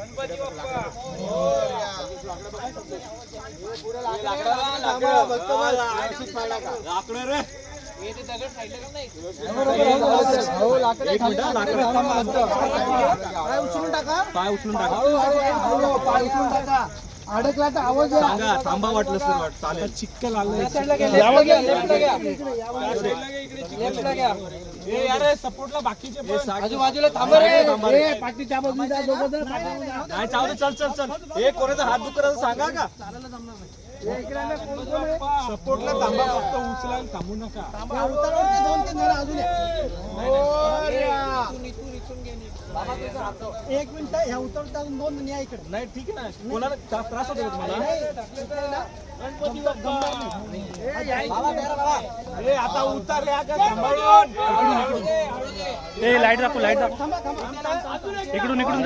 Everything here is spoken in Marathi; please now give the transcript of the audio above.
गणपती बाप्पा पाय उचलून टाका अडकला तर आवाज सांगा थांबा वाटलं सर चालेल चिक्कल आलं सपोर्टला बाकीचे आजूबाजूला थांबा रे पाठीच्या बाजूला दोघं नाही चावलं चल चल चल हे कोणाचा हात दुखत सांगा का सपोर्टला थांबा फक्त उचलायला थांबू नका एक मिनिट ह्या उतरता दोन या इकडे नाही ठीक आहे ना कोणाला त्रास होतो तुम्हाला आता उतरल्या का सांभाळून लाईट दाखव इकडून जाईल